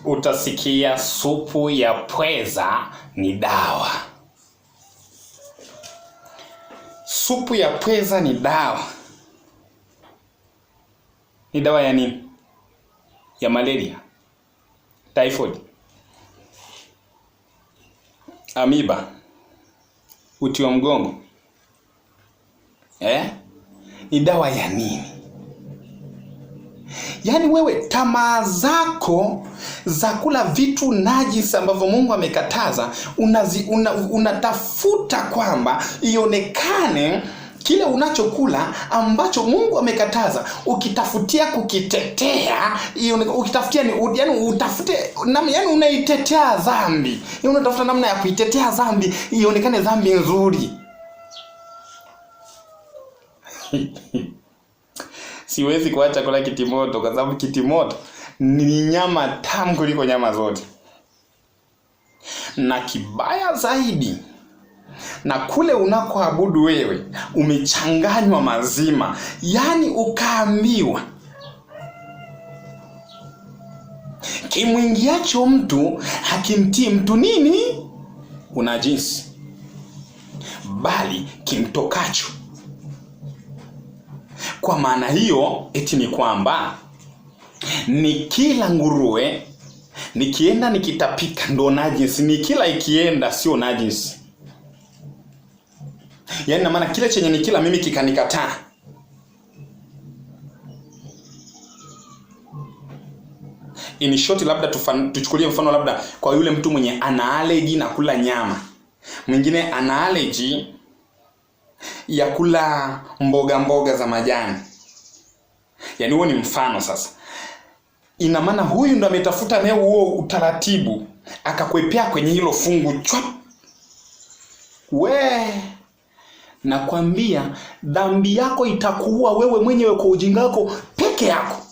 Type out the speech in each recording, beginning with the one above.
utasikia supu ya pweza ni dawa. Supu ya pweza ni dawa. Ni dawa ya nini? Ya malaria, typhoid, amiba, uti wa mgongo. Ni dawa ya nini? Yaani wewe tamaa zako za kula vitu najisi ambavyo Mungu amekataza, unatafuta kwamba ionekane kile unachokula ambacho Mungu amekataza, ukitafutia kukitetea, ukitafutia yani unaitetea dhambi. Unatafuta namna ya kuitetea dhambi ionekane dhambi nzuri. Siwezi kuacha kula kitimoto kwa sababu kitimoto ni nyama tamu kuliko nyama zote. Na kibaya zaidi, na kule unakoabudu wewe umechanganywa mazima. Yaani ukaambiwa kimwingiacho mtu hakimtii mtu nini? Unajisi. Bali kimtokacho. Kwa maana hiyo eti ni kwamba nikila nguruwe, nikienda nikitapika ndo najisi, nikila ikienda sio najisi. Yaani na maana kile chenye nikila mimi kikanikataa, in short, labda tuchukulie mfano labda kwa yule mtu mwenye ana allergy na kula nyama, mwingine ana allergy ya kula mboga za majani. Yaani huo ni mfano sasa. Ina maana huyu ndo ametafuta naye huo utaratibu, akakwepea kwenye hilo fungu chwa. Nakwambia dhambi yako itakuua wewe mwenyewe kwa ujinga wako peke yako.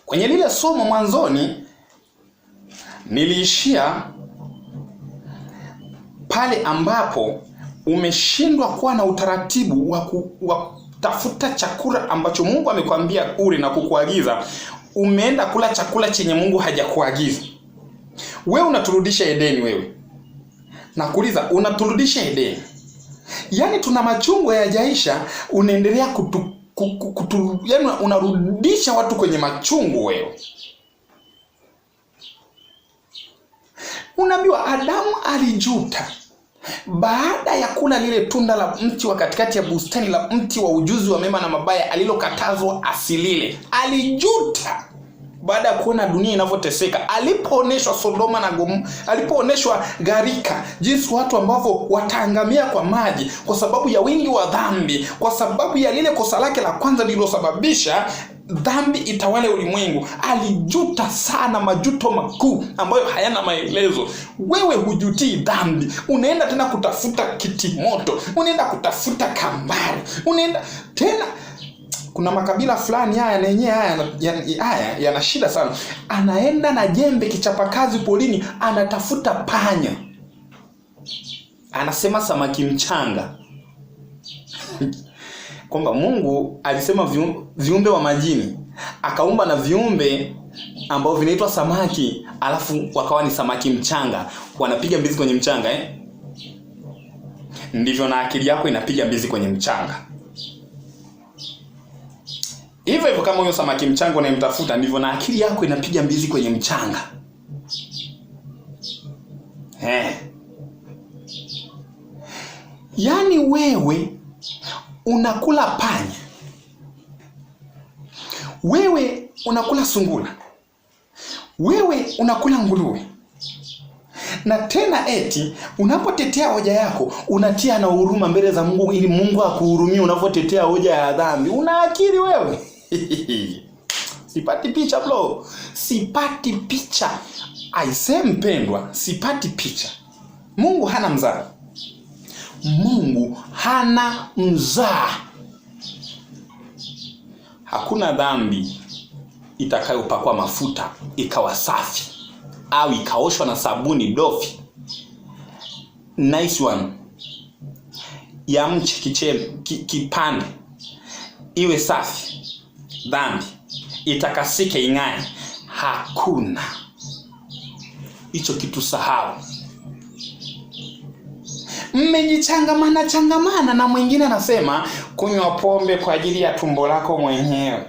Kwenye lile somo mwanzoni niliishia pale ambapo umeshindwa kuwa na utaratibu wa tafuta chakula ambacho Mungu amekwambia ule na kukuagiza. Umeenda kula chakula chenye Mungu hajakuagiza. Wewe unaturudisha Edeni wewe. Nakuuliza, unaturudisha Edeni. Yaani tuna machungu yajaisha, unaendelea yaani unarudisha watu kwenye machungu wewe. Unaambiwa Adamu alijuta baada ya kula lile tunda la mti wa katikati ya bustani la mti wa ujuzi wa mema na mabaya alilokatazwa asilile. Alijuta baada ya kuona dunia inavyoteseka, alipooneshwa Sodoma na Gomora, alipooneshwa gharika, jinsi watu ambao wataangamia kwa maji kwa sababu ya wingi wa dhambi, kwa sababu ya lile kosa lake la kwanza lililosababisha dhambi itawale ulimwengu. Alijuta sana, majuto makuu ambayo hayana maelezo. Wewe hujutii dhambi, unaenda tena kutafuta kitimoto, unaenda kutafuta kambari, unaenda tena. Kuna makabila fulani haya na yenyewe haya yana shida sana. Anaenda na jembe kichapakazi polini, anatafuta panya. Anasema samaki mchanga. Kwamba Mungu alisema viumbe wa majini, akaumba na viumbe ambao vinaitwa samaki, alafu wakawa ni samaki mchanga, wanapiga mbizi kwenye mchanga. Ndivyo na akili yako inapiga mbizi kwenye mchanga. Hivyo kama huyo samaki mchanga unayemtafuta, ndivyo na akili yako inapiga mbizi kwenye mchanga. Yaani wewe unakula panya, wewe unakula sungura, wewe unakula nguruwe, na tena eti unapotetea hoja yako unatia na huruma mbele za Mungu ili Mungu akuhurumie unapotetea hoja ya dhambi. Una akili wewe? Sipati picha bro. Sipati picha. Aisee mpendwa, sipati picha. Mungu hana mzaa. Mungu hana mzaa. Hakuna dhambi itakayopakwa mafuta ikawa safi au ikaoshwa na sabuni dofi. Nice one. Ya mche kipande iwe safi. Dhambi itakasike ing'ae. Hakuna. Hicho kitu sahau. Mmejichangamana na mwingine anasema kunywa pombe kwa ajili ya tumbo lako mwenyewe.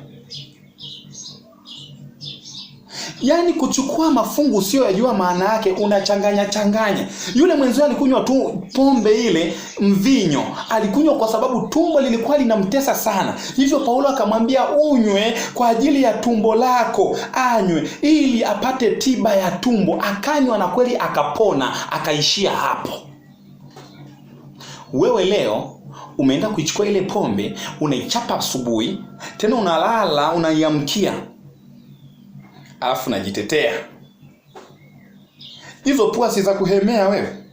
Yaani kuchukua mafungu usio yajua maana yake, unachanganya. Yule mwenzio alikunywa tu pombe ile, mvinyo. Alikunywa kwa sababu tumbo lilikuwa linamtesa sana. Hivyo Paulo akamwambia unywe kwa ajili ya tumbo lako, anywe ili apate tiba ya tumbo. Akanywa na kweli akapona, akaishia hapo. Wewe leo umeenda kuichukua ile pombe, unaichapa asubuhi, tena unalala unaiamkia. Alafu najitetea. Hizo pua si za kuhemea wewe.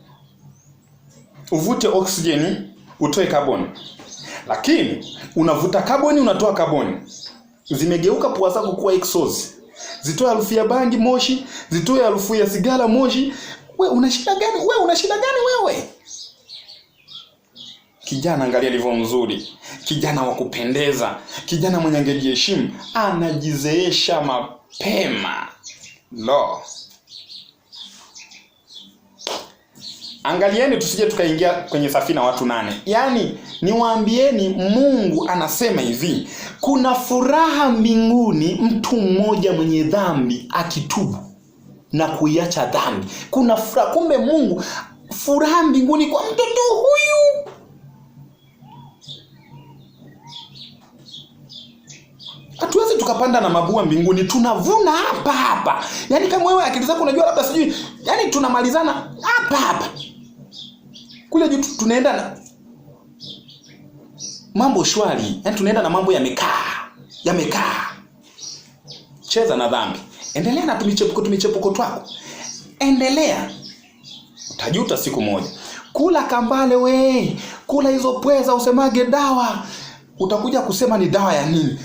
Uvute oksijeni, utoe kaboni. Lakini unavuta kaboni, unatoa kaboni. Zimegeuka pua zako kuwa exhaust. Zitoe harufu ya bangi moshi, zitoe harufu ya sigara moshi. Wewe una shida gani? Wewe? Kijana angalia alivyo mzuri. Kijana wa kupendeza. Kijana mwenye angejiheshimu, anajizeesha mapema. Lo. Angalieni tusije tukaingia kwenye safina watu 8. Yaani niwaambieni, Mungu anasema hivi, kuna furaha mbinguni mtu mmoja mwenye dhambi akitubu na kuiacha dhambi. Kuna furaha. Kumbe Mungu, furaha mbinguni kwa mtoto huyu. Hatuwezi tukapanda na mabua mbinguni, tunavuna hapa. Yaani kama wewe akili zako unajua labda sijui, yaani tunamalizana hapa. Kule juu tunaenda na mambo shwari, yaani tunaenda na mambo yamekaa. Cheza na dhambi. Endelea na tumichepuko twako. Endelea. Utajuta siku moja. Kula kambale we, kula hizo pweza usemage dawa. Utakuja kusema ni dawa ya nini?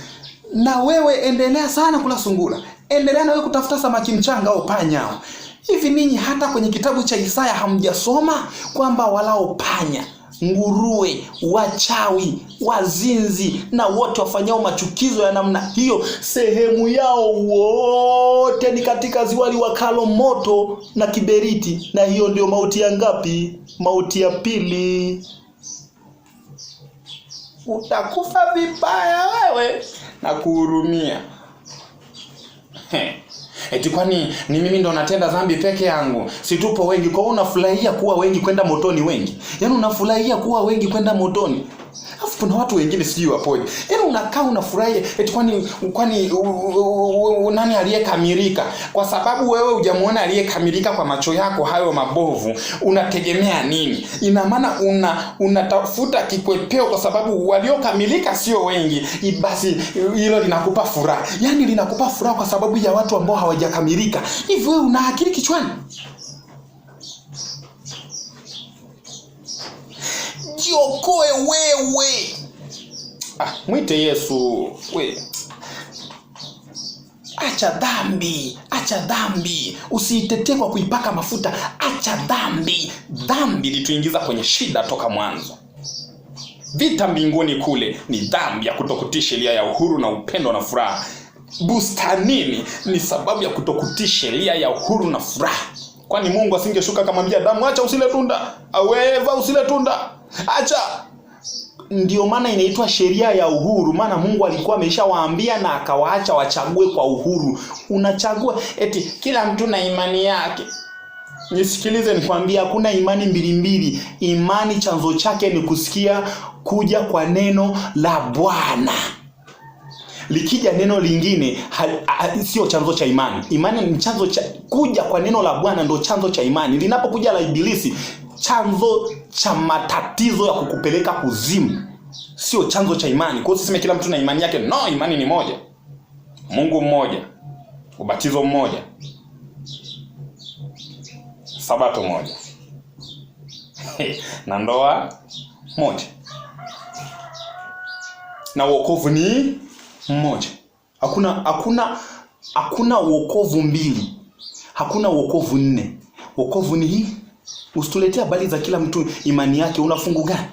Na wewe endelea sana kula sungura. Endelea na wewe kutafuta samaki mchanga au panya. Hivi ninyi hata kwenye kitabu cha Isaya hamjasoma kwamba walao panya, nguruwe, wachawi, wazinzi na wote wafanyao machukizo ya namna hiyo, sehemu yao wote ni katika ziwa liwakalo moto na kiberiti, na hiyo ndio mauti ya ngapi? Mauti ya pili. Utakufa vibaya wewe na kuhurumia. Eti kwani ni mimi ndo natenda dhambi peke yangu? Si tupo wengi? Kwa unafurahia kuwa wengi kwenda motoni wengi? Yaani unafurahia kuwa wengi kwenda motoni? Alafu kuna watu wengine sijui wapoje. Yaani unakaa unafurahia eti kwani nani aliyekamilika? Kwa sababu wewe hujamuona aliyekamilika kwa macho yako hayo mabovu, unategemea nini? Ina maana unatafuta kikwepeo kwa sababu waliokamilika sio wengi. Basi hilo linakupa furaha. Yaani linakupa furaha kwa sababu ya watu ambao hawajakamilika. Hivi wewe una akili kichwani? Jiokoe wewe. Mwite Yesu. Acha dhambi. Usiitetee kwa kuipaka mafuta. Acha dhambi. Dhambi lituingiza kwenye shida toka mwanzo. Vita mbinguni kule ni dhambi ya kutokutii sheria ya uhuru na upendo na furaha. Bustanini ni sababu ya kutokutii sheria ya uhuru na furaha. Kwani Mungu asingeshuka akamwambia Adamu, acha usile tunda? Aweva usile tunda. Acha. Ndio maana inaitwa sheria ya uhuru, maana Mungu alikuwa ameshawaambia na akawaacha wachague kwa uhuru. Unachagua eti kila mtu na imani yake. Nisikilize nikwambia, hakuna imani mbili. Imani chanzo chake ni kusikia kuja kwa neno la Bwana. Likija neno lingine sio chanzo cha imani. Imani ni chanzo cha kuja kwa neno la Bwana, ndio chanzo cha imani. Linapokuja la ibilisi, chanzo cha matatizo ya kukupeleka kuzimu, sio chanzo cha imani. Kwa hiyo siseme kila mtu na imani yake. No, imani ni moja. Mungu mmoja. Ubatizo mmoja. Sabato moja. Na ndoa moja. Na wokovu ni mmoja. Hakuna wokovu mbili. Hakuna wokovu 4. Wokovu ni hii. Usituletea habari za kila mtu imani yake. Unafungu gani?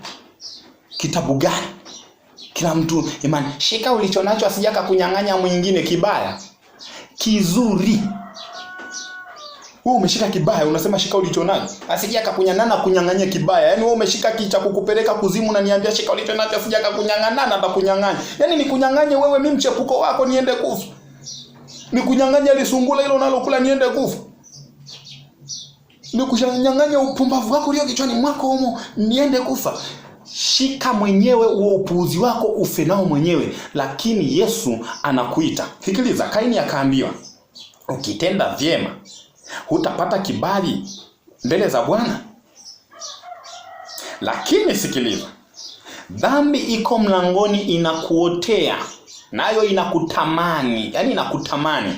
Kitabu gani? Kila mtu imani. Shika ulichonacho asijaka kunyang'anya mwingine kibaya. kizuri. Wewe umeshika kibaya, unasema shika ulichonacho. Asije akakunyang'ana kunyang'anya kibaya. Yaani wewe umeshika kicha kukupeleka kuzimu na niambia shika ulichonacho, asije akakunyang'ana atakunyang'anya. Yaani nikunyang'anye wewe mimi mchepuko wako niende kufa. Nikunyang'anya lisungula hilo unalokula niende kufa. Nikunyang'anya upumbavu wako ulio kichwani mwako humo niende kufa. Shika mwenyewe huo upuuzi wako ufe nao mwenyewe, lakini Yesu anakuita. Sikiliza, Kaini akaambiwa, ukitenda vyema hutapata kibali mbele za Bwana. Lakini sikiliza, dhambi iko mlangoni inakuotea, nayo inakutamani, yani inakutamani.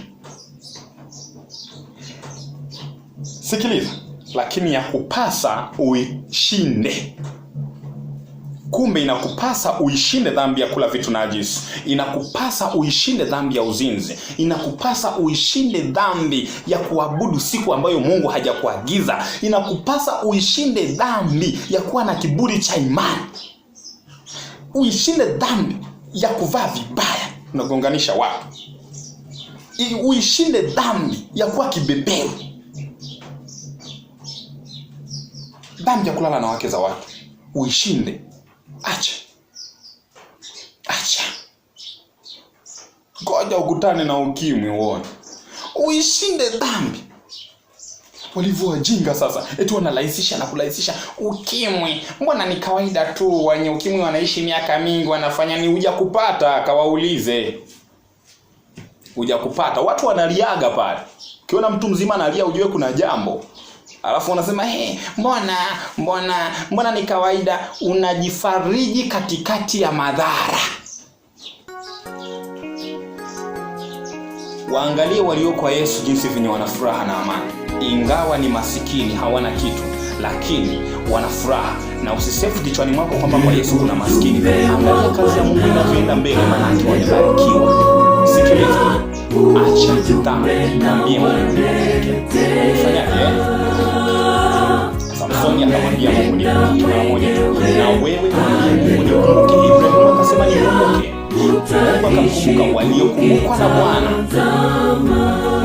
Sikiliza, lakini yakupasa uishinde. Kumbe inakupasa uishinde dhambi ya kula vitu najisi. Inakupasa uishinde dhambi ya uzinzi. Inakupasa uishinde dhambi ya kuabudu siku ambayo Mungu hajakuagiza. Inakupasa uishinde dhambi ya kuwa na kiburi cha imani. Uishinde dhambi ya kuvaa vibaya, unagonganisha watu. Uishinde dhambi ya kuwa kibeberu. Dhambi ya kulala na wake za watu. Uishinde. Acha. Ngoja ukutane na ukimwi uone. Uishinde dhambi. Walivyo wajinga sasa. Eti wanalahisisha na kulahisisha ukimwi. Mbona ni kawaida tu, wenye ukimwi wanaishi miaka mingi, wanafanya ni uja kupata, kawaulize. Uja kupata. Watu wanaliaga pale. Ukiona mtu mzima analia ujue kuna jambo. Alafu unasema mbona ni kawaida. Unajifariji katikati ya madhara. Waangalie walio kwa Yesu jinsi vinyo wana furaha na amani. Ingawa ni masikini, hawana kitu, lakini wana furaha. Na usisefu kichwani mwako kwamba kwa Yesu kuna maskini. Angalia kazi ya Mungu inavyoenda mbele, maana yake wamebarikiwa. Sikiliza. Acha dhambi, mwambie Mungu. Ufanyaje? Samsoni akamwambia Mungu nikumbuke mara moja tu. Na wewe mwambie Mungu nikumbuke. Ibrahimu akasema nikumbuke. Mungu akamkumbuka. Waliokumbukwa na Bwana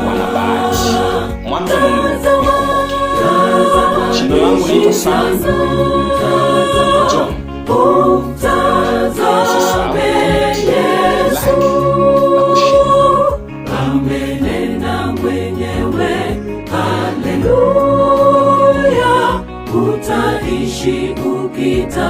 wana bahati. Mwambie Mungu nikumbuke. Jina langu naitwa Sam John. Amenena mwenyewe, haleluya, utaishi ukita